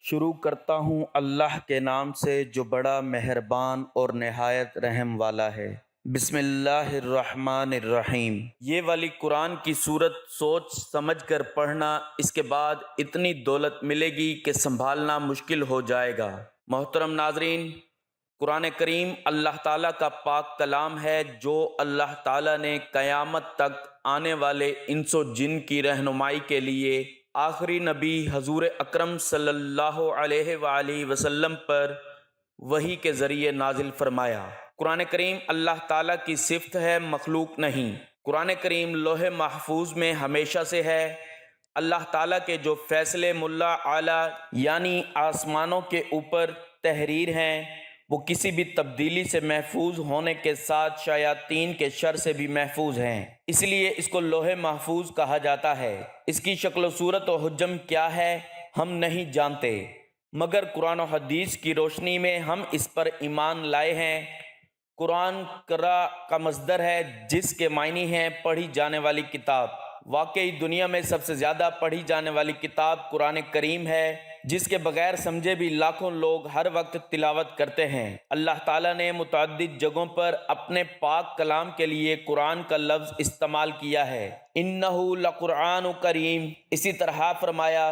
شروع کرتا ہوں اللہ کے نام سے جو بڑا مہربان اور نہایت رحم والا ہے۔ بسم اللہ الرحمن الرحیم۔ یہ والی قرآن کی صورت سوچ سمجھ کر پڑھنا، اس کے بعد اتنی دولت ملے گی کہ سنبھالنا مشکل ہو جائے گا۔ محترم ناظرین، قرآن کریم اللہ تعالیٰ کا پاک کلام ہے جو اللہ تعالیٰ نے قیامت تک آنے والے انس و جن کی رہنمائی کے لیے آخری نبی حضور اکرم صلی اللہ علیہ وآلہ وسلم پر وحی کے ذریعے نازل فرمایا۔ قرآن کریم اللہ تعالیٰ کی صفت ہے، مخلوق نہیں۔ قرآن کریم لوح محفوظ میں ہمیشہ سے ہے۔ اللہ تعالیٰ کے جو فیصلے ملا اعلیٰ یعنی آسمانوں کے اوپر تحریر ہیں، وہ کسی بھی تبدیلی سے محفوظ ہونے کے ساتھ شیاطین کے شر سے بھی محفوظ ہیں، اس لیے اس کو لوح محفوظ کہا جاتا ہے۔ اس کی شکل و صورت و حجم کیا ہے ہم نہیں جانتے، مگر قرآن و حدیث کی روشنی میں ہم اس پر ایمان لائے ہیں۔ قرآن قرأ کا مصدر ہے جس کے معنی ہیں پڑھی جانے والی کتاب۔ واقعی دنیا میں سب سے زیادہ پڑھی جانے والی کتاب قرآن کریم ہے، جس کے بغیر سمجھے بھی لاکھوں لوگ ہر وقت تلاوت کرتے ہیں۔ اللہ تعالیٰ نے متعدد جگہوں پر اپنے پاک کلام کے لیے قرآن کا لفظ استعمال کیا ہے۔ انہ لقرآن کریم، اسی طرح فرمایا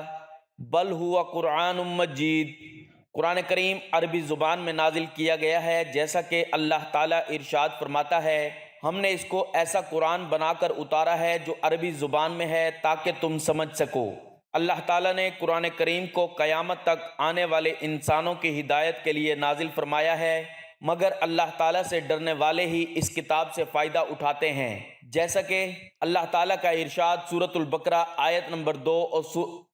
بل ہوا قرآن مجید۔ قرآن کریم عربی زبان میں نازل کیا گیا ہے، جیسا کہ اللہ تعالیٰ ارشاد فرماتا ہے ہم نے اس کو ایسا قرآن بنا کر اتارا ہے جو عربی زبان میں ہے تاکہ تم سمجھ سکو۔ اللہ تعالیٰ نے قرآن کریم کو قیامت تک آنے والے انسانوں کی ہدایت کے لیے نازل فرمایا ہے، مگر اللہ تعالیٰ سے ڈرنے والے ہی اس کتاب سے فائدہ اٹھاتے ہیں، جیسا کہ اللہ تعالیٰ کا ارشاد سورۃ البقرہ آیت نمبر 2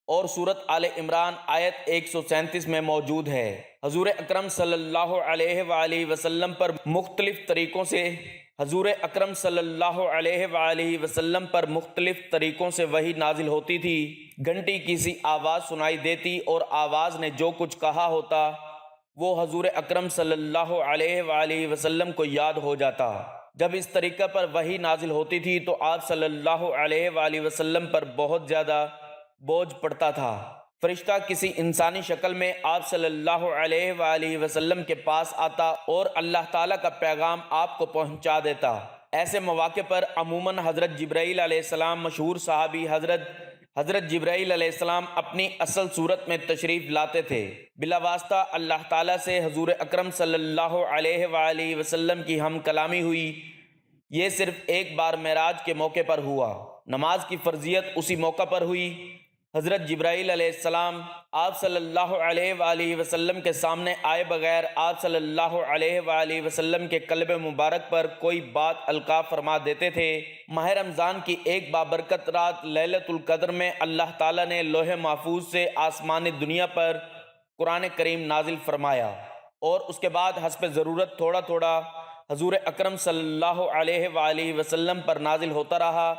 اور سورۃ آل عمران آیت 137 میں موجود ہے۔ حضور اکرم صلی اللہ علیہ وآلہ وسلم پر مختلف طریقوں سے وحی نازل ہوتی تھی۔ گھنٹی کی سی آواز سنائی دیتی اور آواز نے جو کچھ کہا ہوتا وہ حضور اکرم صلی اللہ علیہ وآلہ وسلم کو یاد ہو جاتا۔ جب اس طریقہ پر وحی نازل ہوتی تھی تو آپ صلی اللہ علیہ وآلہ وسلم پر بہت زیادہ بوجھ پڑتا تھا۔ فرشتہ کسی انسانی شکل میں آپ صلی اللہ علیہ وآلہ وسلم کے پاس آتا اور اللہ تعالیٰ کا پیغام آپ کو پہنچا دیتا۔ ایسے مواقع پر عموماً حضرت جبرائیل علیہ السلام، مشہور صحابی حضرت جبرائیل علیہ السلام اپنی اصل صورت میں تشریف لاتے تھے۔ بلا واسطہ اللہ تعالیٰ سے حضور اکرم صلی اللہ علیہ وآلہ وسلم کی ہم کلامی ہوئی۔ یہ صرف ایک بار معراج کے موقع پر ہوا۔ نماز کی فرضیت اسی موقع پر ہوئی۔ حضرت جبرائیل علیہ السلام آپ صلی اللہ علیہ وآلہ وسلم کے سامنے آئے بغیر آپ صلی اللہ علیہ وآلہ وسلم کے قلب مبارک پر کوئی بات القا فرما دیتے تھے۔ ماہ رمضان کی ایک بابرکت رات لیلۃ القدر میں اللہ تعالیٰ نے لوح محفوظ سے آسمان دنیا پر قرآن کریم نازل فرمایا، اور اس کے بعد حسب ضرورت تھوڑا تھوڑا حضور اکرم صلی اللہ علیہ وآلہ وسلم پر نازل ہوتا رہا،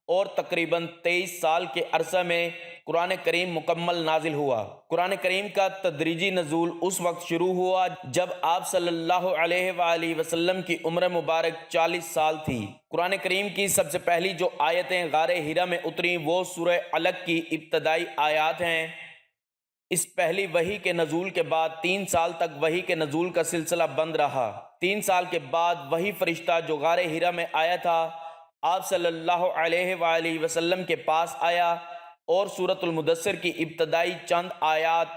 اور تقریباً 23 سال کے عرصہ میں قرآن کریم مکمل نازل ہوا۔ قرآن کریم کا تدریجی نزول اس وقت شروع ہوا جب آپ صلی اللہ علیہ وآلہ وسلم کی عمر مبارک 40 سال تھی۔ قرآن کریم کی سب سے پہلی جو آیتیں غار حرا میں اتریں وہ سورہ علق کی ابتدائی آیات ہیں۔ اس پہلی وحی کے نزول کے بعد 3 سال تک وحی کے نزول کا سلسلہ بند رہا۔ 3 سال کے بعد وہی فرشتہ جو غار حرا میں آیا تھا آپ صلی اللہ علیہ وآلہ وسلم کے پاس آیا اور سورۃ المدثر کی ابتدائی چند آیات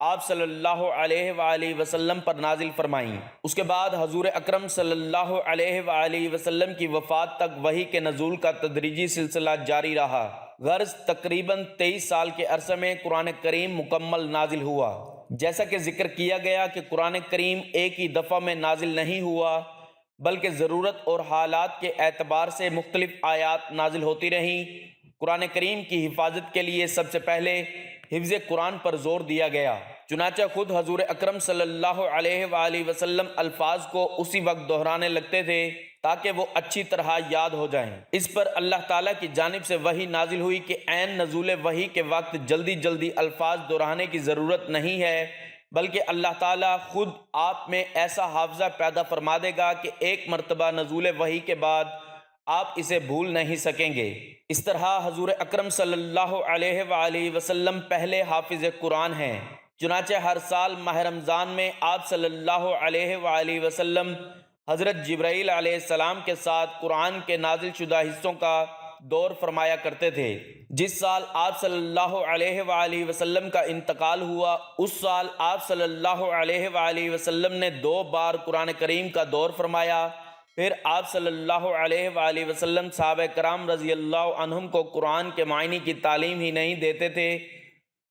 آپ صلی اللہ علیہ وآلہ وسلم پر نازل فرمائیں۔ اس کے بعد حضور اکرم صلی اللہ علیہ وآلہ وسلم کی وفات تک وحی کے نزول کا تدریجی سلسلہ جاری رہا۔ غرض تقریباً 23 سال کے عرصے میں قرآن کریم مکمل نازل ہوا۔ جیسا کہ ذکر کیا گیا کہ قرآن کریم ایک ہی دفعہ میں نازل نہیں ہوا، بلکہ ضرورت اور حالات کے اعتبار سے مختلف آیات نازل ہوتی رہیں۔ قرآن کریم کی حفاظت کے لیے سب سے پہلے حفظ قرآن پر زور دیا گیا، چنانچہ خود حضور اکرم صلی اللہ علیہ وآلہ وسلم الفاظ کو اسی وقت دہرانے لگتے تھے تاکہ وہ اچھی طرح یاد ہو جائیں۔ اس پر اللہ تعالیٰ کی جانب سے وحی نازل ہوئی کہ عین نزول وحی کے وقت جلدی جلدی الفاظ دہرانے کی ضرورت نہیں ہے، بلکہ اللہ تعالیٰ خود آپ میں ایسا حافظہ پیدا فرما دے گا کہ ایک مرتبہ نزول وحی کے بعد آپ اسے بھول نہیں سکیں گے۔ اس طرح حضور اکرم صلی اللہ علیہ وآلہ وسلم پہلے حافظ قرآن ہیں۔ چنانچہ ہر سال ماہ رمضان میں آپ صلی اللہ علیہ وآلہ وسلم حضرت جبرائیل علیہ السلام کے ساتھ قرآن کے نازل شدہ حصوں کا دور فرمایا کرتے تھے۔ جس سال آپ صلی اللہ علیہ وآلہ وسلم کا انتقال ہوا، اس سال آپ صلی اللہ علیہ وآلہ وسلم نے 2 بار قرآن کریم کا دور فرمایا۔ پھر آپ صلی اللہ علیہ وآلہ وسلم صحابہ کرام رضی اللہ عنہم کو قرآن کے معنی کی تعلیم ہی نہیں دیتے تھے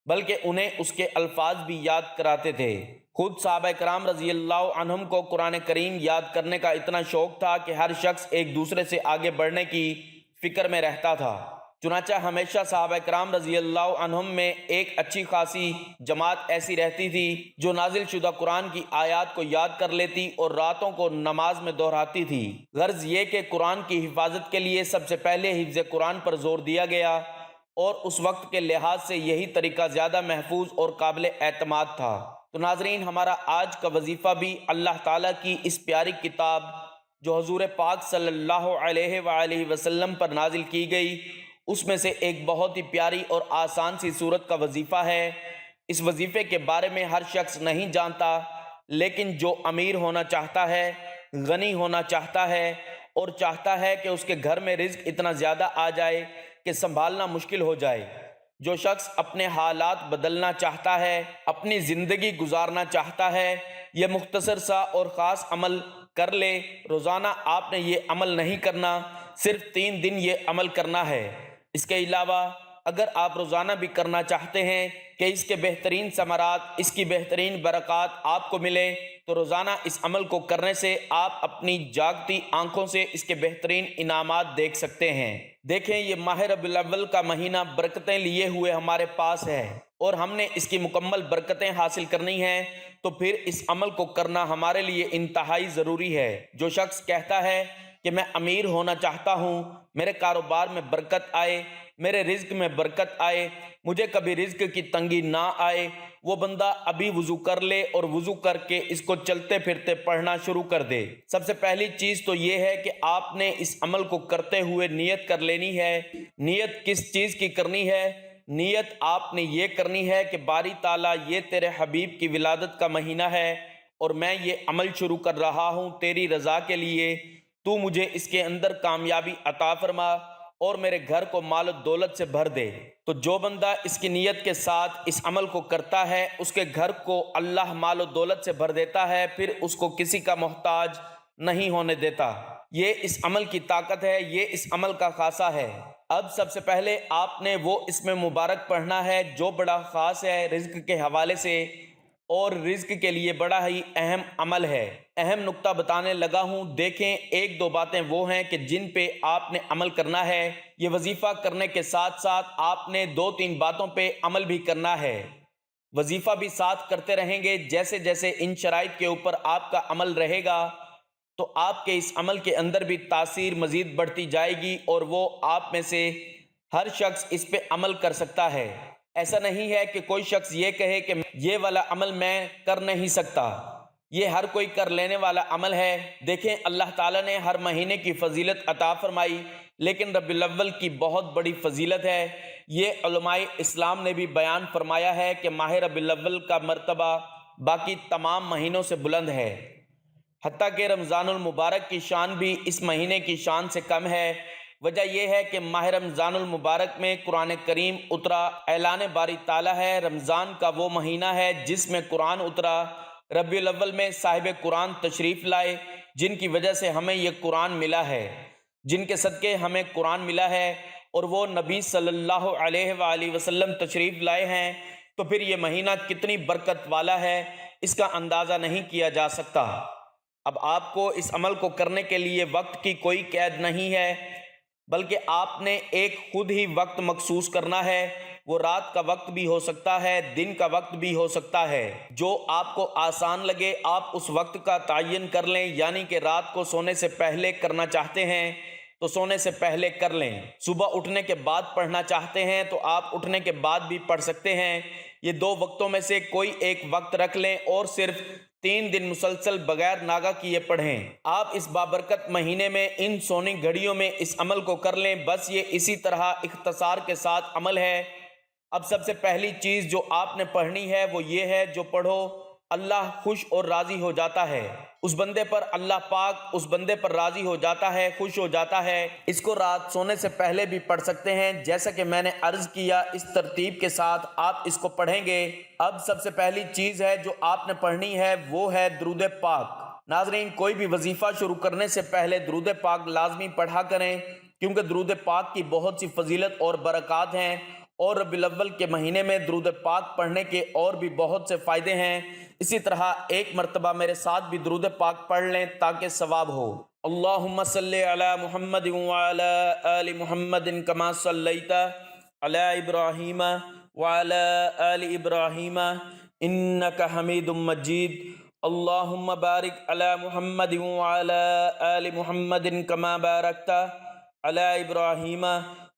بلکہ انہیں اس کے الفاظ بھی یاد کراتے تھے۔ خود صحابہ کرام رضی اللہ عنہم کو قرآن کریم یاد کرنے کا اتنا شوق تھا کہ ہر شخص ایک دوسرے سے آگے بڑھنے کی فکر میں رہتا تھا۔ چنانچہ ہمیشہ صحابہ کرام رضی اللہ عنہم میں ایک اچھی خاصی جماعت ایسی رہتی تھی جو نازل شدہ قرآن کی آیات کو یاد کر لیتی اور راتوں کو نماز میں دہراتی تھی۔ غرض یہ کہ قرآن کی حفاظت کے لیے سب سے پہلے حفظ قرآن پر زور دیا گیا اور اس وقت کے لحاظ سے یہی طریقہ زیادہ محفوظ اور قابل اعتماد تھا۔ تو ناظرین، ہمارا آج کا وظیفہ بھی اللہ تعالیٰ کی اس پیاری کتاب جو حضور پاک صلی اللہ علیہ وآلہ وسلم پر نازل کی گئی، اس میں سے ایک بہت ہی پیاری اور آسان سی صورت کا وظیفہ ہے۔ اس وظیفے کے بارے میں ہر شخص نہیں جانتا، لیکن جو امیر ہونا چاہتا ہے، غنی ہونا چاہتا ہے اور چاہتا ہے کہ اس کے گھر میں رزق اتنا زیادہ آ جائے کہ سنبھالنا مشکل ہو جائے، جو شخص اپنے حالات بدلنا چاہتا ہے، اپنی زندگی گزارنا چاہتا ہے، یہ مختصر سا اور خاص عمل کر لے۔ روزانہ آپ نے یہ عمل نہیں کرنا، صرف 3 دن یہ عمل کرنا ہے۔ اس کے علاوہ اگر آپ روزانہ بھی کرنا چاہتے ہیں کہ اس کے بہترین ثمرات، اس کی بہترین برکات آپ کو ملیں، تو روزانہ اس عمل کو کرنے سے آپ اپنی جاگتی آنکھوں سے اس کے بہترین انعامات دیکھ سکتے ہیں۔ دیکھیں، یہ ماہ ربیع الاول کا مہینہ برکتیں لیے ہوئے ہمارے پاس ہے اور ہم نے اس کی مکمل برکتیں حاصل کرنی ہیں، تو پھر اس عمل کو کرنا ہمارے لیے انتہائی ضروری ہے۔ جو شخص کہتا ہے کہ میں امیر ہونا چاہتا ہوں، میرے کاروبار میں برکت آئے، میرے رزق میں برکت آئے، مجھے کبھی رزق کی تنگی نہ آئے، وہ بندہ ابھی وضو کر لے اور وضو کر کے اس کو چلتے پھرتے پڑھنا شروع کر دے۔ سب سے پہلی چیز تو یہ ہے کہ آپ نے اس عمل کو کرتے ہوئے نیت کر لینی ہے۔ نیت کس چیز کی کرنی ہے؟ نیت آپ نے یہ کرنی ہے کہ باری تعالیٰ، یہ تیرے حبیب کی ولادت کا مہینہ ہے اور میں یہ عمل شروع کر رہا ہوں تیری رضا کے لیے، تو مجھے اس کے اندر کامیابی عطا فرما اور میرے گھر کو مال و دولت سے بھر دے۔ تو جو بندہ اس کی نیت کے ساتھ اس عمل کو کرتا ہے، اس کے گھر کو اللہ مال و دولت سے بھر دیتا ہے، پھر اس کو کسی کا محتاج نہیں ہونے دیتا۔ یہ اس عمل کی طاقت ہے، یہ اس عمل کا خاصہ ہے۔ اب سب سے پہلے آپ نے وہ اسم مبارک پڑھنا ہے جو بڑا خاص ہے رزق کے حوالے سے اور رزق کے لیے بڑا ہی اہم عمل ہے۔ اہم نقطہ بتانے لگا ہوں، دیکھیں 1-2 باتیں وہ ہیں کہ جن پہ آپ نے عمل کرنا ہے۔ یہ وظیفہ کرنے کے ساتھ ساتھ آپ نے 2-3 باتوں پہ عمل بھی کرنا ہے۔ وظیفہ بھی ساتھ کرتے رہیں گے، جیسے جیسے ان شرائط کے اوپر آپ کا عمل رہے گا تو آپ کے اس عمل کے اندر بھی تاثیر مزید بڑھتی جائے گی اور وہ آپ میں سے ہر شخص اس پہ عمل کر سکتا ہے۔ ایسا نہیں ہے کہ کوئی شخص یہ کہے کہ یہ والا عمل میں کر نہیں سکتا، یہ ہر کوئی کر لینے والا عمل ہے۔ دیکھیں، اللہ تعالیٰ نے ہر مہینے کی فضیلت عطا فرمائی، لیکن ربیع الاول کی بہت بڑی فضیلت ہے۔ یہ علماء اسلام نے بھی بیان فرمایا ہے کہ ماہ ربیع الاول کا مرتبہ باقی تمام مہینوں سے بلند ہے، حتیٰ کہ رمضان المبارک کی شان بھی اس مہینے کی شان سے کم ہے۔ وجہ یہ ہے کہ ماہ رمضان المبارک میں قرآن کریم اترا۔ اعلان باری تعالیٰ ہے، رمضان کا وہ مہینہ ہے جس میں قرآن اترا۔ ربیع الاول میں صاحب قرآن تشریف لائے، جن کی وجہ سے ہمیں یہ قرآن ملا ہے، جن کے صدقے ہمیں قرآن ملا ہے، اور وہ نبی صلی اللہ علیہ وآلہ وسلم تشریف لائے ہیں۔ تو پھر یہ مہینہ کتنی برکت والا ہے، اس کا اندازہ نہیں کیا جا سکتا۔ اب آپ کو اس عمل کو کرنے کے لیے وقت کی کوئی قید نہیں ہے، بلکہ آپ نے ایک خود ہی وقت مخصوص کرنا ہے۔ وہ رات کا وقت بھی ہو سکتا ہے، دن کا وقت بھی ہو سکتا ہے، جو آپ کو آسان لگے آپ اس وقت کا تعین کر لیں۔ یعنی کہ رات کو سونے سے پہلے کرنا چاہتے ہیں تو سونے سے پہلے کر لیں، صبح اٹھنے کے بعد پڑھنا چاہتے ہیں تو آپ اٹھنے کے بعد بھی پڑھ سکتے ہیں۔ یہ 2 وقتوں میں سے کوئی ایک وقت رکھ لیں اور صرف 3 دن مسلسل بغیر ناغہ کیے پڑھیں۔ آپ اس بابرکت مہینے میں ان سونی گھڑیوں میں اس عمل کو کر لیں۔ بس یہ اسی طرح اختصار کے ساتھ عمل ہے۔ اب سب سے پہلی چیز جو آپ نے پڑھنی ہے وہ یہ ہے، جو پڑھو اللہ خوش اور راضی ہو جاتا ہے، اس بندے پر اللہ پاک اس بندے پر راضی ہو جاتا ہے، خوش ہو جاتا ہے۔ اس کو رات سونے سے پہلے بھی پڑھ سکتے ہیں، جیسا کہ میں نے عرض کیا اس ترتیب کے ساتھ آپ اس کو پڑھیں گے۔ اب سب سے پہلی چیز ہے جو آپ نے پڑھنی ہے وہ ہے درود پاک۔ ناظرین، کوئی بھی وظیفہ شروع کرنے سے پہلے درود پاک لازمی پڑھا کریں، کیونکہ درود پاک کی بہت سی فضیلت اور برکات ہیں، اور ربیع الاول کے مہینے میں درود پاک پڑھنے کے اور بھی بہت سے فائدے ہیں۔ اسی طرح ایک مرتبہ میرے ساتھ بھی درود پاک پڑھ لیں تاکہ ثواب ہو۔ اللہم صلی علی محمد وعلی آل محمد کما صلیت علی ابراہیم وعلی آل ابراہیم انک حمید مجید۔ اللہم بارک علی محمد وعلی آل محمد کما بارکت علی ابراہیم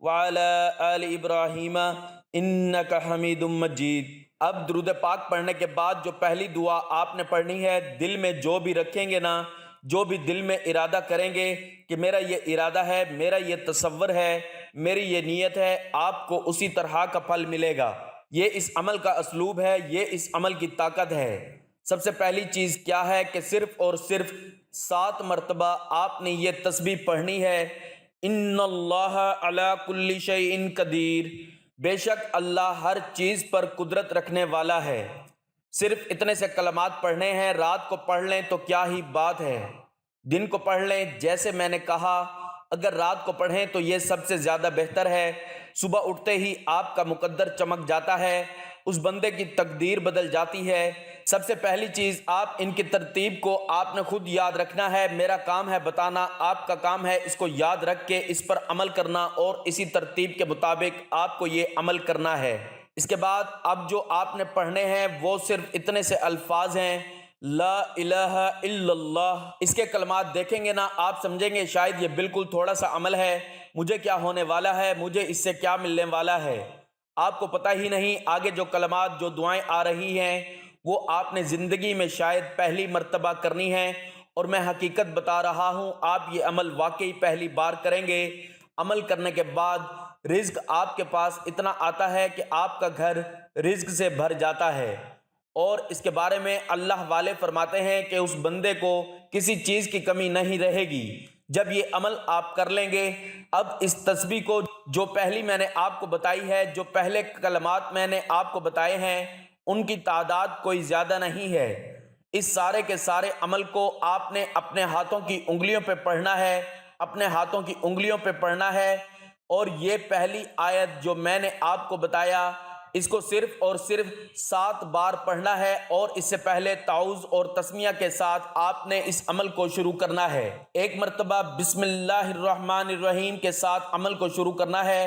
وعلی آل ابراہیم انک حمید مجید۔ اب درود پاک پڑھنے کے بعد جو پہلی دعا آپ نے پڑھنی ہے، دل میں جو بھی رکھیں گے نا، جو بھی دل میں ارادہ کریں گے کہ میرا یہ ارادہ ہے، میرا یہ تصور ہے، میری یہ نیت ہے، آپ کو اسی طرح کا پھل ملے گا۔ یہ اس عمل کا اسلوب ہے، یہ اس عمل کی طاقت ہے۔ سب سے پہلی چیز کیا ہے کہ صرف اور صرف 7 مرتبہ آپ نے یہ تسبیح پڑھنی ہے، ان اللہ علی کل شیء قدیر، بے شک اللہ ہر چیز پر قدرت رکھنے والا ہے۔ صرف اتنے سے کلمات پڑھنے ہیں، رات کو پڑھ لیں تو کیا ہی بات ہے، دن کو پڑھ لیں۔ جیسے میں نے کہا، اگر رات کو پڑھیں تو یہ سب سے زیادہ بہتر ہے۔ صبح اٹھتے ہی آپ کا مقدر چمک جاتا ہے، اس بندے کی تقدیر بدل جاتی ہے۔ سب سے پہلی چیز، آپ ان کی ترتیب کو آپ نے خود یاد رکھنا ہے۔ میرا کام ہے بتانا، آپ کا کام ہے اس کو یاد رکھ کے اس پر عمل کرنا، اور اسی ترتیب کے مطابق آپ کو یہ عمل کرنا ہے۔ اس کے بعد اب جو آپ نے پڑھنے ہیں وہ صرف اتنے سے الفاظ ہیں، لا الہ الا اللہ۔ اس کے کلمات دیکھیں گے نا، آپ سمجھیں گے شاید یہ بالکل تھوڑا سا عمل ہے، مجھے کیا ہونے والا ہے، مجھے اس سے کیا ملنے والا ہے۔ آپ کو پتہ ہی نہیں آگے جو کلمات، جو دعائیں آ رہی ہیں وہ آپ نے زندگی میں شاید پہلی مرتبہ کرنی ہے، اور میں حقیقت بتا رہا ہوں، آپ یہ عمل واقعی پہلی بار کریں گے۔ عمل کرنے کے بعد رزق آپ کے پاس اتنا آتا ہے کہ آپ کا گھر رزق سے بھر جاتا ہے، اور اس کے بارے میں اللہ والے فرماتے ہیں کہ اس بندے کو کسی چیز کی کمی نہیں رہے گی جب یہ عمل آپ کر لیں گے۔ اب اس تسبیح کو جو پہلی میں نے آپ کو بتائی ہے، جو پہلے کلمات میں نے آپ کو بتائے ہیں، ان کی تعداد کوئی زیادہ نہیں ہے۔ اس سارے کے سارے عمل کو آپ نے اپنے ہاتھوں کی انگلیوں پہ پڑھنا ہے، اپنے ہاتھوں کی انگلیوں پہ پڑھنا ہے، اور یہ پہلی آیت جو میں نے آپ کو بتایا، اس کو صرف اور صرف 7 بار پڑھنا ہے، اور اس سے پہلے تعوذ اور تسمیہ کے ساتھ آپ نے اس عمل کو شروع کرنا ہے۔ ایک مرتبہ بسم اللہ الرحمن الرحیم کے ساتھ عمل کو شروع کرنا ہے،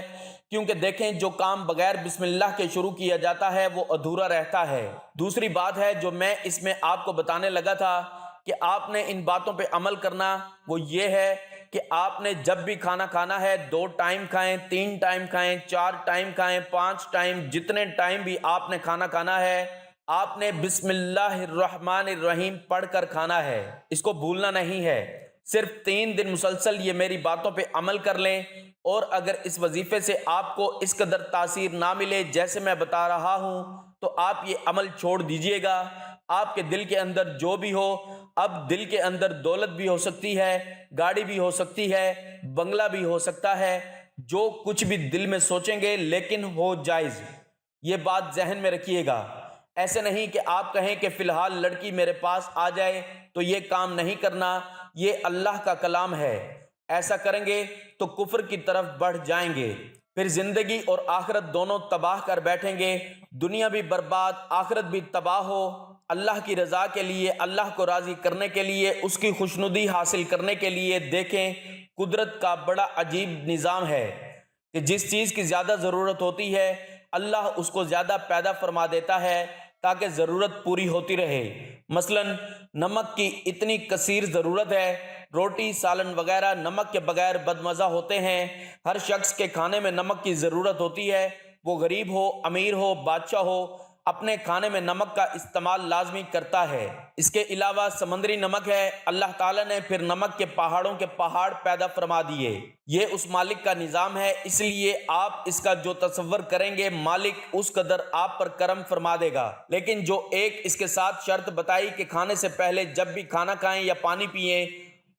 کیونکہ دیکھیں جو کام بغیر بسم اللہ کے شروع کیا جاتا ہے وہ ادھورا رہتا ہے۔ دوسری بات ہے جو میں اس میں آپ کو بتانے لگا تھا کہ آپ نے ان باتوں پہ عمل کرنا، وہ یہ ہے کہ آپ نے جب بھی کھانا کھانا ہے 2 ٹائم کھائیں، 3 ٹائم کھائیں، 4 ٹائم کھائیں، 5 ٹائم، جتنے ٹائم بھی آپ نے کھانا کھانا ہے، آپ نے بسم اللہ الرحمن الرحیم پڑھ کر کھانا ہے، اس کو بھولنا نہیں ہے۔ صرف 3 دن مسلسل یہ میری باتوں پہ عمل کر لیں، اور اگر اس وظیفے سے آپ کو اس قدر تاثیر نہ ملے جیسے میں بتا رہا ہوں تو آپ یہ عمل چھوڑ دیجئے گا۔ آپ کے دل کے اندر جو بھی ہو، اب دل کے اندر دولت بھی ہو سکتی ہے، گاڑی بھی ہو سکتی ہے، بنگلہ بھی ہو سکتا ہے، جو کچھ بھی دل میں سوچیں گے لیکن ہو جائز، یہ بات ذہن میں رکھیے گا۔ ایسے نہیں کہ آپ کہیں کہ فی الحال لڑکی میرے پاس آ جائے تو یہ کام نہیں کرنا، یہ اللہ کا کلام ہے، ایسا کریں گے تو کفر کی طرف بڑھ جائیں گے، پھر زندگی اور آخرت دونوں تباہ کر بیٹھیں گے، دنیا بھی برباد، آخرت بھی تباہ ہو۔ اللہ کی رضا کے لیے، اللہ کو راضی کرنے کے لیے، اس کی خوشنودی حاصل کرنے کے لیے دیکھیں قدرت کا بڑا عجیب نظام ہے کہ جس چیز کی زیادہ ضرورت ہوتی ہے اللہ اس کو زیادہ پیدا فرما دیتا ہے تاکہ ضرورت پوری ہوتی رہے۔ مثلا نمک کی اتنی کثیر ضرورت ہے، روٹی سالن وغیرہ نمک کے بغیر بدمزہ ہوتے ہیں، ہر شخص کے کھانے میں نمک کی ضرورت ہوتی ہے، وہ غریب ہو، امیر ہو، بادشاہ ہو، اپنے کھانے میں نمک کا استعمال لازمی کرتا ہے۔ اس کے علاوہ سمندری نمک ہے، اللہ تعالیٰ نے پھر نمک کے پہاڑوں کے پہاڑ پیدا فرما دیے۔ یہ اس مالک کا نظام ہے، اس لیے آپ اس کا جو تصور کریں گے مالک اس قدر آپ پر کرم فرما دے گا۔ لیکن جو ایک اس کے ساتھ شرط بتائی کہ کھانے سے پہلے جب بھی کھانا کھائیں یا پانی پئیں،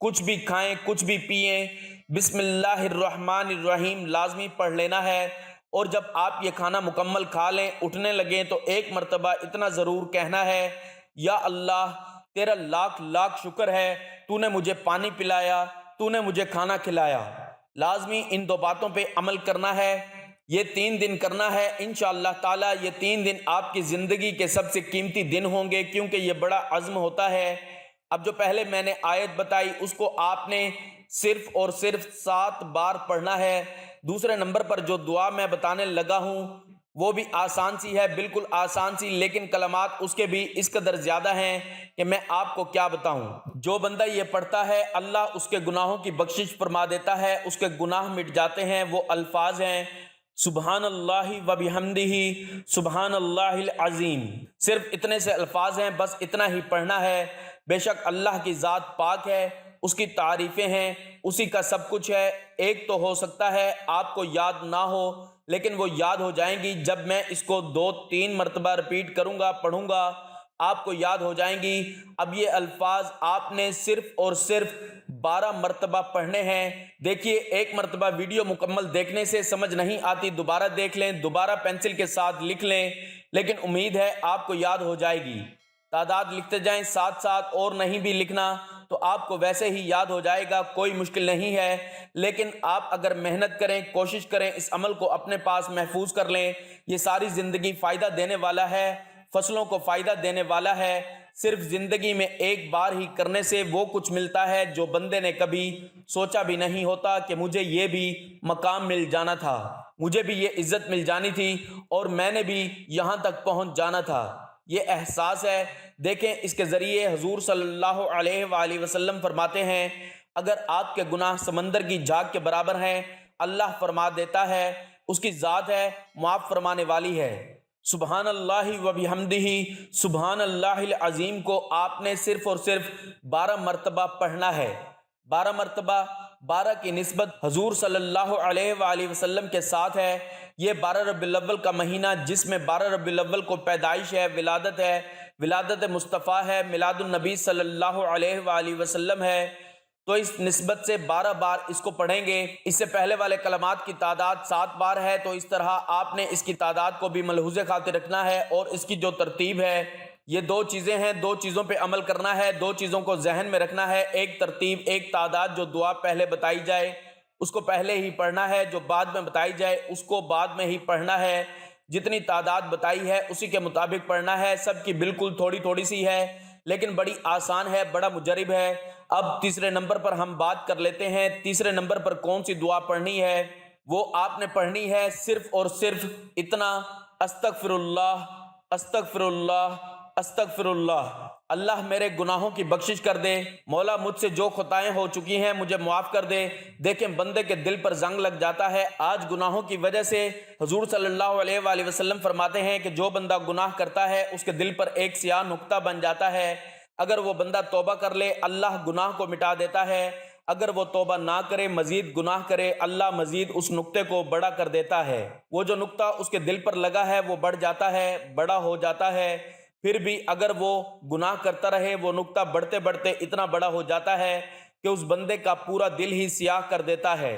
کچھ بھی کھائیں کچھ بھی پئیں، بسم اللہ الرحمن الرحیم لازمی پڑھ لینا ہے، اور جب آپ یہ کھانا مکمل کھا لیں اٹھنے لگیں تو ایک مرتبہ اتنا ضرور کہنا ہے، یا اللہ تیرا لاکھ لاکھ شکر ہے، تو نے مجھے پانی پلایا، تو نے مجھے کھانا کھلایا۔ لازمی ان دو باتوں پہ عمل کرنا ہے، یہ 3 دن کرنا ہے انشاءاللہ تعالی۔ یہ 3 دن آپ کی زندگی کے سب سے قیمتی دن ہوں گے، کیونکہ یہ بڑا عزم ہوتا ہے۔ اب جو پہلے میں نے آیت بتائی اس کو آپ نے صرف اور صرف 7 بار پڑھنا ہے۔ دوسرے نمبر پر جو دعا میں بتانے لگا ہوں وہ بھی آسان سی ہے، بالکل آسان سی، لیکن کلمات اس کے بھی اس قدر زیادہ ہیں کہ میں آپ کو کیا بتاؤں۔ جو بندہ یہ پڑھتا ہے اللہ اس کے گناہوں کی بخشش فرما دیتا ہے، اس کے گناہ مٹ جاتے ہیں۔ وہ الفاظ ہیں سبحان اللہ و بحمدہ سبحان اللہ العظیم، صرف اتنے سے الفاظ ہیں، بس اتنا ہی پڑھنا ہے۔ بے شک اللہ کی ذات پاک ہے، اس کی تعریفیں ہیں، اسی کا سب کچھ ہے۔ ایک تو ہو سکتا ہے آپ کو یاد نہ ہو، لیکن وہ یاد ہو جائیں گی جب میں اس کو 2-3 مرتبہ ریپیٹ کروں گا، پڑھوں گا، آپ کو یاد ہو جائیں گی۔ اب یہ الفاظ آپ نے صرف اور صرف 12 مرتبہ پڑھنے ہیں۔ دیکھیے ایک مرتبہ ویڈیو مکمل دیکھنے سے سمجھ نہیں آتی، دوبارہ دیکھ لیں، دوبارہ پینسل کے ساتھ لکھ لیں، لیکن امید ہے آپ کو یاد ہو جائے گی۔ تعداد لکھتے جائیں ساتھ ساتھ، اور نہیں بھی لکھنا تو آپ کو ویسے ہی یاد ہو جائے گا، کوئی مشکل نہیں ہے۔ لیکن آپ اگر محنت کریں، کوشش کریں، اس عمل کو اپنے پاس محفوظ کر لیں، یہ ساری زندگی فائدہ دینے والا ہے، فصلوں کو فائدہ دینے والا ہے۔ صرف زندگی میں ایک بار ہی کرنے سے وہ کچھ ملتا ہے جو بندے نے کبھی سوچا بھی نہیں ہوتا کہ مجھے یہ بھی مقام مل جانا تھا، مجھے بھی یہ عزت مل جانی تھی، اور میں نے بھی یہاں تک پہنچ جانا تھا۔ یہ احساس ہے۔ دیکھیں اس کے ذریعے حضور صلی اللہ علیہ وآلہ وسلم فرماتے ہیں اگر آپ کے گناہ سمندر کی جھاگ کے برابر ہیں، اللہ فرما دیتا ہے، اس کی ذات ہے، معاف فرمانے والی ہے۔ سبحان اللہ و بحمدہ سبحان اللہ العظیم کو آپ نے صرف اور صرف 12 مرتبہ پڑھنا ہے۔ 12 مرتبہ، 12 کی نسبت حضور صلی اللہ علیہ وآلہ وسلم کے ساتھ ہے۔ یہ 12 ربیع الاول کا مہینہ جس میں 12 ربیع الاول کو پیدائش ہے، ولادت ہے، ولادت مصطفیٰ ہے، میلاد النبی صلی اللہ علیہ وآلہ وسلم ہے، تو اس نسبت سے 12 بار اس کو پڑھیں گے۔ اس سے پہلے والے کلمات کی تعداد 7 بار ہے، تو اس طرح آپ نے اس کی تعداد کو بھی ملحوظ خاطر رکھنا ہے، اور اس کی جو ترتیب ہے یہ 2 چیزیں ہیں، 2 چیزوں پہ عمل کرنا ہے، 2 چیزوں کو ذہن میں رکھنا ہے، ایک ترتیب، ایک تعداد۔ جو دعا پہلے بتائی جائے اس کو پہلے ہی پڑھنا ہے، جو بعد میں بتائی جائے اس کو بعد میں ہی پڑھنا ہے، جتنی تعداد بتائی ہے اسی کے مطابق پڑھنا ہے۔ سب کی بالکل تھوڑی تھوڑی سی ہے لیکن بڑی آسان ہے، بڑا مجرب ہے۔ اب تیسرے نمبر پر ہم بات کر لیتے ہیں، تیسرے نمبر پر کون سی دعا پڑھنی ہے؟ وہ آپ نے پڑھنی ہے صرف اور صرف اتنا، استغفر اللہ استغفر اللہ استغفر اللہ، اللہ میرے گناہوں کی بخشش کر دے، مولا مجھ سے جو خطائیں ہو چکی ہیں مجھے معاف کر دے۔ دیکھیں بندے کے دل پر زنگ لگ جاتا ہے آج گناہوں کی وجہ سے۔ حضور صلی اللہ علیہ وآلہ وسلم فرماتے ہیں کہ جو بندہ گناہ کرتا ہے اس کے دل پر ایک سیاہ نقطہ بن جاتا ہے، اگر وہ بندہ توبہ کر لے اللہ گناہ کو مٹا دیتا ہے، اگر وہ توبہ نہ کرے مزید گناہ کرے اللہ مزید اس نقطے کو بڑا کر دیتا ہے۔ وہ جو نقطہ اس کے دل پر لگا ہے وہ بڑھ جاتا ہے، بڑا ہو جاتا ہے، پھر بھی اگر وہ گناہ کرتا رہے وہ نقطہ بڑھتے بڑھتے اتنا بڑا ہو جاتا ہے کہ اس بندے کا پورا دل ہی سیاہ کر دیتا ہے۔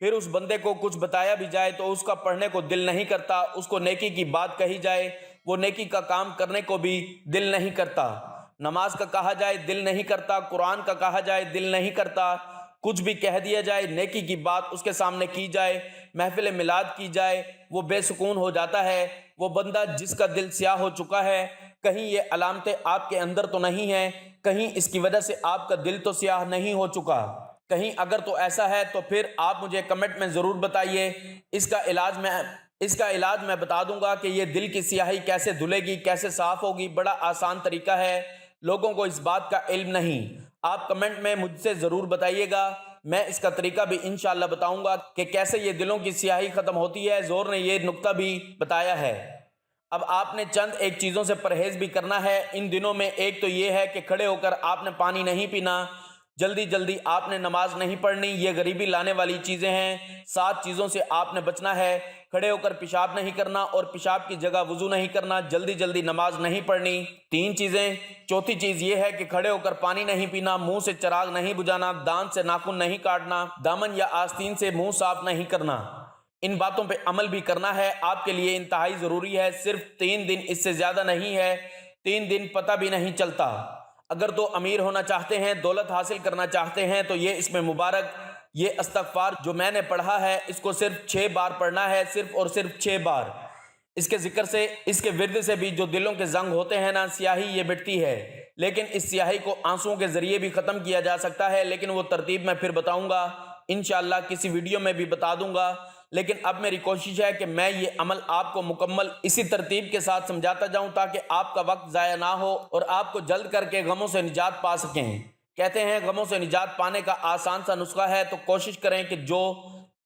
پھر اس بندے کو کچھ بتایا بھی جائے تو اس کا پڑھنے کو دل نہیں کرتا، اس کو نیکی کی بات کہی جائے وہ نیکی کا کام کرنے کو بھی دل نہیں کرتا، نماز کا کہا جائے دل نہیں کرتا، قرآن کا کہا جائے دل نہیں کرتا، کچھ بھی کہہ دیا جائے نیکی کی بات اس کے سامنے کی جائے، محفل میلاد کی جائے وہ بے سکون ہو جاتا ہے۔ وہ بندہ جس کا دل سیاہ ہو چکا ہے، کہیں یہ علامتیں آپ کے اندر تو نہیں ہیں، کہیں اس کی وجہ سے آپ کا دل تو سیاہ نہیں ہو چکا، کہیں اگر تو ایسا ہے تو پھر آپ مجھے کمنٹ میں ضرور بتائیے۔ اس کا علاج میں بتا دوں گا کہ یہ دل کی سیاہی کیسے دھلے گی، کیسے صاف ہوگی، بڑا آسان طریقہ ہے، لوگوں کو اس بات کا علم نہیں۔ آپ کمنٹ میں مجھ سے ضرور بتائیے گا، میں اس کا طریقہ بھی انشاءاللہ بتاؤں گا کہ کیسے یہ دلوں کی سیاہی ختم ہوتی ہے۔ زور نے یہ نقطہ بھی بتایا ہے۔ اب آپ نے چند ایک چیزوں سے پرہیز بھی کرنا ہے ان دنوں میں۔ ایک تو یہ ہے کہ کھڑے ہو کر آپ نے پانی نہیں پینا، جلدی جلدی آپ نے نماز نہیں پڑھنی، یہ غریبی لانے والی چیزیں ہیں۔ 7 چیزوں سے آپ نے بچنا ہے، کھڑے ہو کر پیشاب نہیں کرنا اور پیشاب کی جگہ وضو نہیں کرنا، جلدی جلدی نماز نہیں پڑھنی، 3 چیزیں۔ چوتھی چیز یہ ہے کہ کھڑے ہو کر پانی نہیں پینا، منہ سے چراغ نہیں بجھانا، دانت سے ناخن نہیں کاٹنا، دامن یا آستین سے منہ صاف نہیں کرنا۔ ان باتوں پہ عمل بھی کرنا ہے، آپ کے لیے انتہائی ضروری ہے۔ صرف 3 دن، اس سے زیادہ نہیں ہے۔ 3 دن پتہ بھی نہیں چلتا۔ اگر تو امیر ہونا چاہتے ہیں، دولت حاصل کرنا چاہتے ہیں تو یہ اس میں مبارک یہ استغفار جو میں نے پڑھا ہے اس کو صرف 6 بار پڑھنا ہے، صرف اور صرف 6 بار۔ اس کے ذکر سے، اس کے ورد سے بھی جو دلوں کے زنگ ہوتے ہیں نا، سیاہی یہ مٹتی ہے۔ لیکن اس سیاہی کو آنسوؤں کے ذریعے بھی ختم کیا جا سکتا ہے، لیکن وہ ترتیب میں پھر بتاؤں گا انشاءاللہ، کسی ویڈیو میں بھی بتا دوں گا۔ لیکن اب میری کوشش ہے کہ میں یہ عمل آپ کو مکمل اسی ترتیب کے ساتھ سمجھاتا جاؤں تاکہ آپ کا وقت ضائع نہ ہو اور آپ کو جلد کر کے غموں سے نجات پا سکیں۔ کہتے ہیں غموں سے نجات پانے کا آسان سا نسخہ ہے، تو کوشش کریں کہ جو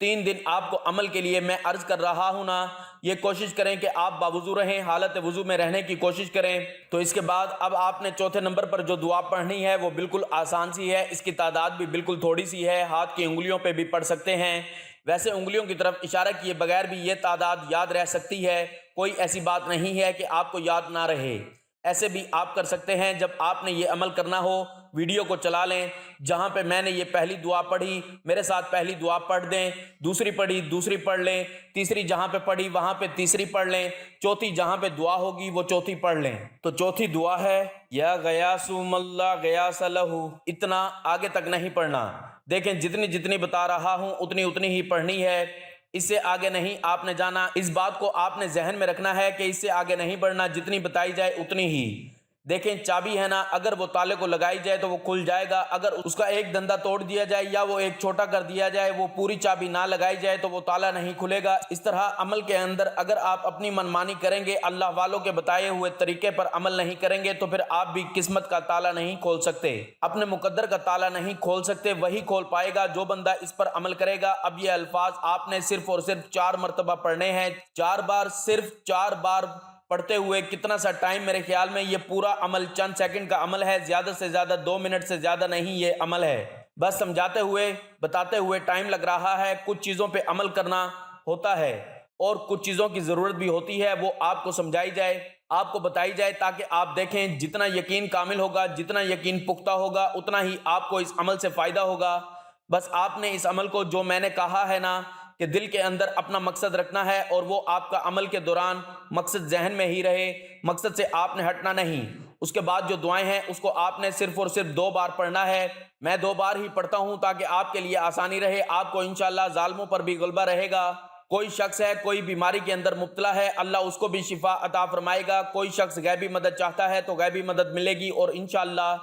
3 دن آپ کو عمل کے لیے میں عرض کر رہا ہوں نا، یہ کوشش کریں کہ آپ باوضو رہیں، حالت وضو میں رہنے کی کوشش کریں۔ تو اس کے بعد اب آپ نے چوتھے نمبر پر جو دعا پڑھنی ہے وہ بالکل آسان سی ہے، اس کی تعداد بھی بالکل تھوڑی سی ہے، ہاتھ کی انگلیوں پہ بھی پڑھ سکتے ہیں۔ ویسے انگلیوں کی طرف اشارہ کیے بغیر بھی یہ تعداد یاد رہ سکتی ہے، کوئی ایسی بات نہیں ہے کہ آپ کو یاد نہ رہے۔ ایسے بھی آپ کر سکتے ہیں، جب آپ نے یہ عمل کرنا ہو ویڈیو کو چلا لیں، جہاں پہ میں نے یہ پہلی دعا پڑھی میرے ساتھ پہلی دعا پڑھ دیں، دوسری پڑھی دوسری پڑھ لیں، تیسری جہاں پہ پڑھی وہاں پہ تیسری پڑھ لیں، چوتھی جہاں پہ دعا ہوگی وہ چوتھی پڑھ لیں۔ تو چوتھی دعا ہے یا غیاث من لا غیاث لہ، اتنا آگے تک نہیں پڑھنا۔ دیکھیں جتنی جتنی بتا رہا ہوں اتنی اتنی ہی پڑھنی ہے، اس سے آگے نہیں آپ نے جانا۔ اس بات کو آپ نے ذہن میں رکھنا ہے کہ اس سے آگے نہیں بڑھنا، جتنی بتائی جائے اتنی ہی۔ دیکھیں چابی ہے نا، اگر وہ تالے کو لگائی جائے تو وہ کھل جائے گا، اگر اس کا ایک دندہ توڑ دیا جائے یا وہ ایک چھوٹا کر دیا جائے، وہ پوری چابی نہ لگائی جائے تو وہ تالا نہیں کھلے گا۔ اس طرح عمل کے اندر اگر آپ اپنی منمانی کریں گے، اللہ والوں کے بتائے ہوئے طریقے پر عمل نہیں کریں گے تو پھر آپ بھی قسمت کا تالا نہیں کھول سکتے، اپنے مقدر کا تالا نہیں کھول سکتے، وہی کھول پائے گا جو بندہ اس پر عمل کرے گا۔ اب یہ الفاظ آپ نے صرف اور صرف 4 مرتبہ پڑھنے ہیں، 4 بار، صرف 4 بار پڑھتے ہوئے کتنا سا ٹائم، میرے خیال میں یہ پورا عمل چند سیکنڈ کا عمل ہے، زیادہ سے زیادہ 2 منٹ سے زیادہ نہیں یہ عمل ہے۔ بس سمجھاتے ہوئے بتاتے ہوئے ٹائم لگ رہا ہے، کچھ چیزوں پہ عمل کرنا ہوتا ہے اور کچھ چیزوں کی ضرورت بھی ہوتی ہے، وہ آپ کو سمجھائی جائے، آپ کو بتائی جائے تاکہ آپ دیکھیں جتنا یقین کامل ہوگا، جتنا یقین پختہ ہوگا، اتنا ہی آپ کو اس عمل سے فائدہ ہوگا۔ بس آپ نے اس عمل کو جو میں نے کہا ہے نا کہ دل کے اندر اپنا مقصد رکھنا ہے اور وہ آپ کا عمل کے دوران مقصد ذہن میں ہی رہے، مقصد سے آپ نے ہٹنا نہیں۔ اس کے بعد جو دعائیں ہیں اس کو آپ نے صرف اور صرف 2 بار پڑھنا ہے، میں 2 بار ہی پڑھتا ہوں تاکہ آپ کے لیے آسانی رہے، آپ کو انشاءاللہ ظالموں پر بھی غلبہ رہے گا۔ کوئی شخص ہے کوئی بیماری کے اندر مبتلا ہے، اللہ اس کو بھی شفا عطا فرمائے گا۔ کوئی شخص غیبی مدد چاہتا ہے تو غیبی مدد ملے گی، اور انشاءاللہ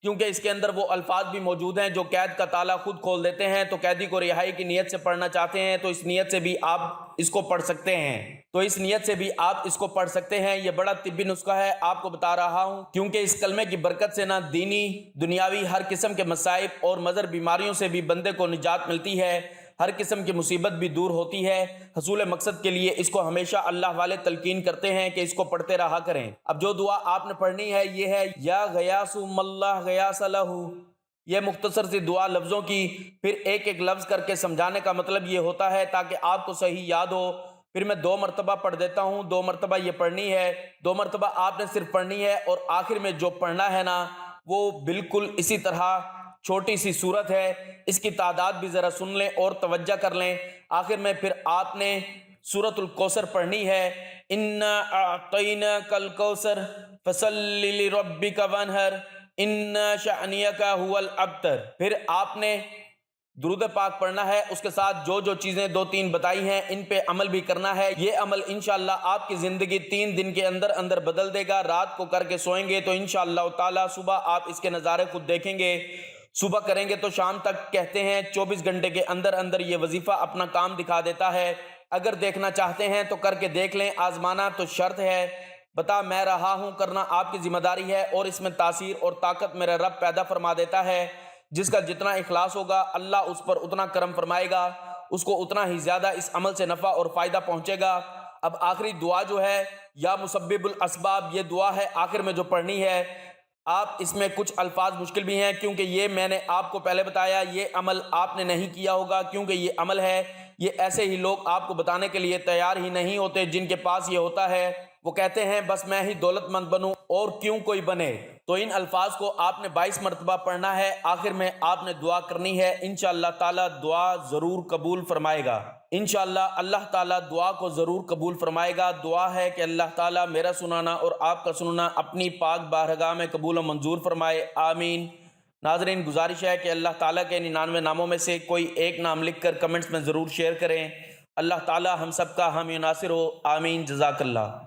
کیونکہ اس کے اندر وہ الفاظ بھی موجود ہیں جو قید کا تالا خود کھول دیتے ہیں، تو قیدی کو رہائی کی نیت سے پڑھنا چاہتے ہیں تو اس نیت سے بھی آپ اس کو پڑھ سکتے ہیں، تو اس نیت سے بھی آپ اس کو پڑھ سکتے ہیں۔ یہ بڑا طبی نسخہ ہے، آپ کو بتا رہا ہوں، کیونکہ اس کلمے کی برکت سے نہ دینی دنیاوی ہر قسم کے مصائب اور مضر بیماریوں سے بھی بندے کو نجات ملتی ہے، ہر قسم کی مصیبت بھی دور ہوتی ہے۔ حصول مقصد کے لیے اس کو ہمیشہ اللہ والے تلقین کرتے ہیں کہ اس کو پڑھتے رہا کریں۔ اب جو دعا آپ نے پڑھنی ہے یہ ہے یا غیاث من لا غیاث لہ۔ یہ مختصر سی دعا لفظوں کی پھر ایک ایک لفظ کر کے سمجھانے کا مطلب یہ ہوتا ہے تاکہ آپ کو صحیح یاد ہو۔ پھر میں 2 مرتبہ پڑھ دیتا ہوں، 2 مرتبہ یہ پڑھنی ہے، 2 مرتبہ آپ نے صرف پڑھنی ہے، اور آخر میں جو پڑھنا ہے نا وہ بالکل اسی طرح چھوٹی سی صورت ہے، اس کی تعداد بھی ذرا سن لیں اور توجہ کر لیں۔ آخر میں پھر آپ نے سورۃ الکوثر پڑھنی ہے، انا اعطیناک الکوثر فصل لربک وانحر ان شأنک ھو الابتر۔ پھر آپ نے درود پاک پڑھنا ہے، اس کے ساتھ جو جو چیزیں 2-3 بتائی ہیں ان پہ عمل بھی کرنا ہے۔ یہ عمل انشاءاللہ آپ کی زندگی 3 دن کے اندر اندر بدل دے گا۔ رات کو کر کے سوئیں گے تو انشاءاللہ تعالی صبح آپ اس کے نظارے خود دیکھیں گے، صبح کریں گے تو شام تک، کہتے ہیں 24 گھنٹے کے اندر اندر یہ وظیفہ اپنا کام دکھا دیتا ہے۔ اگر دیکھنا چاہتے ہیں تو کر کے دیکھ لیں، آزمانا تو شرط ہے، بتا میں رہا ہوں، کرنا آپ کی ذمہ داری ہے، اور اس میں تاثیر اور طاقت میرا رب پیدا فرما دیتا ہے۔ جس کا جتنا اخلاص ہوگا اللہ اس پر اتنا کرم فرمائے گا، اس کو اتنا ہی زیادہ اس عمل سے نفع اور فائدہ پہنچے گا۔ اب آخری دعا جو ہے یا مسبب الاسباب، یہ دعا ہے آخر میں جو پڑھنی ہے. آپ اس میں کچھ الفاظ مشکل بھی ہیں کیونکہ یہ میں نے آپ کو پہلے بتایا، یہ عمل آپ نے نہیں کیا ہوگا کیونکہ یہ عمل ہے. یہ ایسے ہی لوگ آپ کو بتانے کے لیے تیار ہی نہیں ہوتے جن کے پاس یہ ہوتا ہے. وہ کہتے ہیں بس میں ہی دولت مند بنوں اور کیوں کوئی بنے. تو ان الفاظ کو آپ نے 22 مرتبہ پڑھنا ہے. آخر میں آپ نے دعا کرنی ہے. انشاءاللہ تعالی دعا ضرور قبول فرمائے گا. انشاءاللہ اللہ تعالیٰ دعا کو ضرور قبول فرمائے گا. دعا ہے کہ اللہ تعالیٰ میرا سنانا اور آپ کا سننا اپنی پاک بارگاہ میں قبول و منظور فرمائے. آمین. ناظرین گزارش ہے کہ اللہ تعالیٰ کے 99 ناموں میں سے کوئی ایک نام لکھ کر کمنٹس میں ضرور شیئر کریں. اللہ تعالیٰ ہم سب کا حامی و ناصر ہو. آمین. جزاک اللہ.